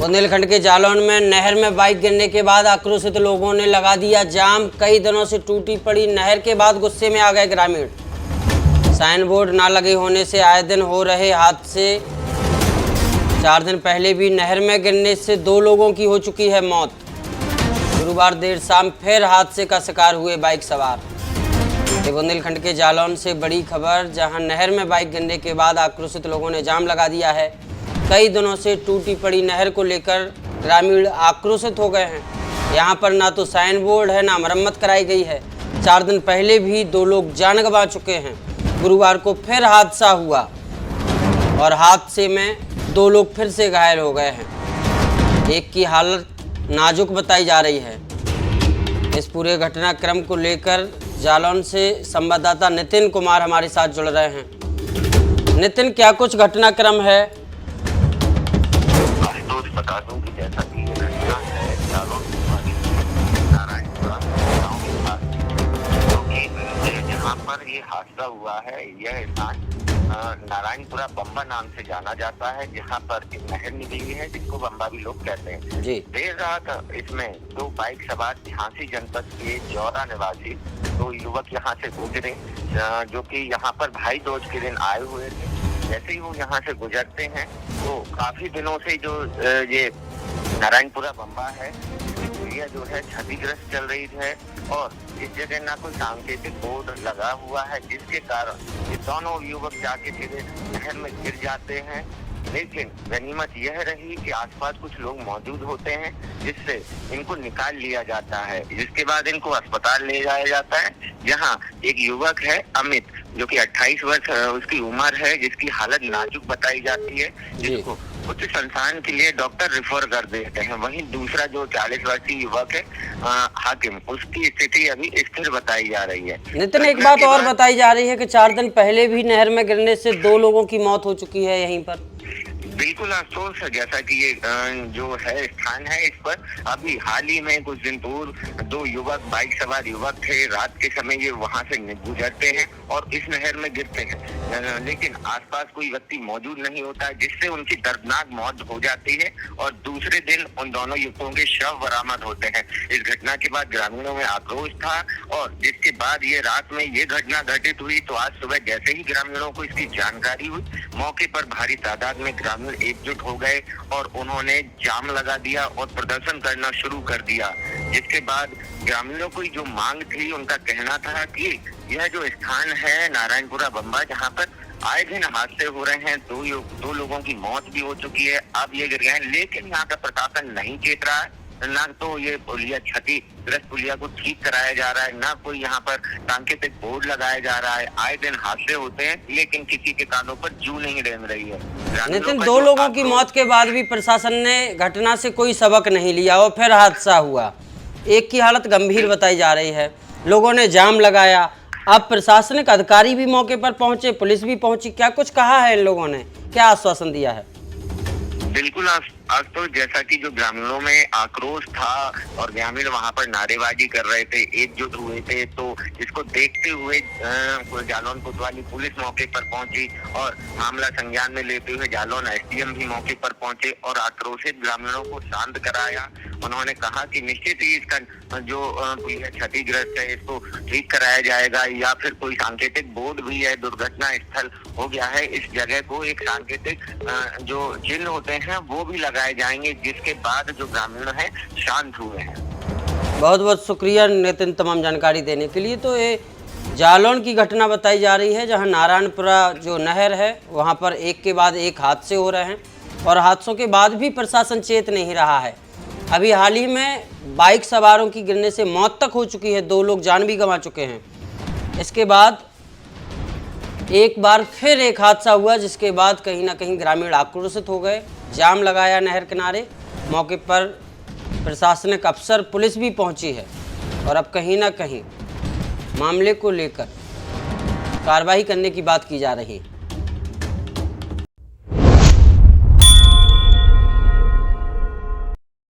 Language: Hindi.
बुंदेलखंड के जालौन में नहर में बाइक गिरने के बाद आक्रोशित लोगों ने लगा दिया जाम। कई दिनों से टूटी पड़ी नहर के बाद गुस्से में आ गए ग्रामीण। साइन बोर्ड ना लगे होने से आए दिन हो रहे हादसे। 4 दिन पहले भी नहर में गिरने से 2 लोगों की हो चुकी है मौत। गुरुवार देर शाम फिर हादसे का शिकार हुए बाइक सवार। ये बुंदेलखंड के जालौन से बड़ी खबर, जहां नहर में बाइक गिरने के बाद आक्रोशित लोगों ने जाम लगा दिया है। कई दिनों से टूटी पड़ी नहर को लेकर ग्रामीण आक्रोशित हो गए हैं। यहां पर ना तो साइन बोर्ड है, ना मरम्मत कराई गई है। 4 दिन पहले भी 2 लोग जान गंवा चुके हैं। गुरुवार को फिर हादसा हुआ और हादसे में 2 लोग फिर से घायल हो गए हैं। एक की हालत नाजुक बताई जा रही है। इस पूरे घटनाक्रम को लेकर जालौन से संवाददाता नितिन कुमार हमारे साथ जुड़ रहे हैं। नितिन, क्या कुछ घटनाक्रम है? बता दूं कि जैसा कि ये घटना है जालौन नारायणपुरा गाँव के पास, क्योंकि जहाँ पर ये हादसा हुआ है यह स्थान नारायणपुरा बम्बा नाम से जाना जाता है, जहाँ पर एक नहर निकली है जिसको बम्बा भी लोग कहते हैं। देर रात इसमें 2 बाइक सवार झांसी जनपद के जौरा निवासी 2 युवक यहाँ से गुजरे, जो कि यहाँ पर भाई दूज के दिन आए हुए थे। जैसे ही वो यहाँ से गुजरते हैं तो काफी दिनों से जो ये नारायणपुरा बम्बा है एरिया जो है क्षतिग्रस्त चल रही है और इस जगह ना कोई सांकेतिक बोर्ड लगा हुआ है, जिसके कारण ये दोनों युवक जाके सीधे नहर में गिर जाते हैं। लेकिन गनीमत यह रही कि आसपास कुछ लोग मौजूद होते हैं, जिससे इनको निकाल लिया जाता है। जिसके बाद इनको अस्पताल ले जाया जाता है, जहां एक युवक है अमित, जो कि 28 वर्ष उसकी उम्र है, जिसकी हालत नाजुक बताई जाती है, जिसको उच्च संस्थान के लिए डॉक्टर रेफर कर देते हैं। वहीं दूसरा जो 40 वर्षीय युवक है हाकिम, उसकी स्थिति अभी स्थिर बताई जा रही है। नितिन, एक बात और बताई जा रही है कि 4 दिन पहले भी नहर में गिरने से 2 लोगों की मौत हो चुकी है यहीं पर। बिल्कुल अफसोस है, जैसा कि ये जो है स्थान है, इस पर अभी हाल ही में कुछ दिन पूर्व 2 युवक बाइक सवार युवक थे। रात के समय ये वहां से गुजरते हैं और इस नहर में गिरते हैं, लेकिन आसपास कोई व्यक्ति मौजूद नहीं होता है, जिससे उनकी दर्दनाक मौत हो जाती है और दूसरे दिन उन दोनों युवकों के शव बरामद होते हैं। इस घटना के बाद ग्रामीणों में आक्रोश था और जिसके बाद ये रात में ये घटना घटित हुई, तो आज सुबह जैसे ही ग्रामीणों को इसकी जानकारी हुई, मौके पर भारी तादाद में ग्रामीण एकजुट हो गए और उन्होंने जाम लगा दिया और प्रदर्शन करना शुरू कर दिया। जिसके बाद ग्रामीणों की जो मांग थी, उनका कहना था कि यह जो स्थान है नारायणपुरा बम्बा, जहां पर आए दिन हादसे हो रहे हैं, 2 लोगों की मौत भी हो चुकी है, अब ये गिर गए हैं, लेकिन यहाँ का प्रशासन नहीं चेत रहा है। ना तो ये पुलिया क्षतिग्रस्त पुलिया को ठीक कराया जा रहा है, ना कोई यहाँ पर सांकेतिक बोर्ड लगाया जा रहा है। आए दिन हादसे होते हैं, लेकिन किसी के कानों पर जू नहीं रेंग रही है। नितिन, 2 लोगों की मौत के बाद भी प्रशासन ने घटना से कोई सबक नहीं लिया और फिर हादसा हुआ। एक की हालत गंभीर बताई जा रही है। लोगों ने जाम लगाया, अब प्रशासनिक अधिकारी भी मौके पर पहुंचे, पुलिस भी पहुंची। क्या कुछ कहा है इन लोगों ने, क्या आश्वासन दिया है? बिल्कुल आज तो जैसा कि जो ग्रामीणों में आक्रोश था और ग्रामीण वहां पर नारेबाजी कर रहे थे, एकजुट हुए थे, तो इसको देखते हुए जालौन कोतवाली पुलिस मौके पर पहुंची और मामला संज्ञान में लेते हुए जालौन एसडीएम भी मौके पर पहुंचे और आक्रोशित ग्रामीणों को शांत कराया। उन्होंने कहा कि निश्चित ही इसका जो क्षतिग्रस्त है इसको ठीक कराया जाएगा, या फिर कोई सांकेतिक बोर्ड भी है, दुर्घटना स्थल हो गया है, इस जगह को एक सांकेतिक जो चिन्ह होते हैं वो भी लगाए जाएंगे, जिसके बाद जो ग्रामीण है शांत हुए हैं। बहुत बहुत शुक्रिया नितिन तमाम जानकारी देने के लिए। तो ये जालौन की घटना बताई जा रही है, जहां नारायणपुरा जो नहर है वहां पर एक के बाद एक हादसे हो रहे हैं और हादसों के बाद भी प्रशासन चेत नहीं रहा है। अभी हाल ही में बाइक सवारों की गिरने से मौत तक हो चुकी है, 2 लोग जान भी गंवा चुके हैं। इसके बाद एक बार फिर एक हादसा हुआ, जिसके बाद कहीं ना कहीं ग्रामीण आक्रोशित हो गए, जाम लगाया नहर किनारे। मौके पर प्रशासनिक अफसर, पुलिस भी पहुंची है और अब कहीं ना कहीं मामले को लेकर कार्रवाई करने की बात की जा रही है।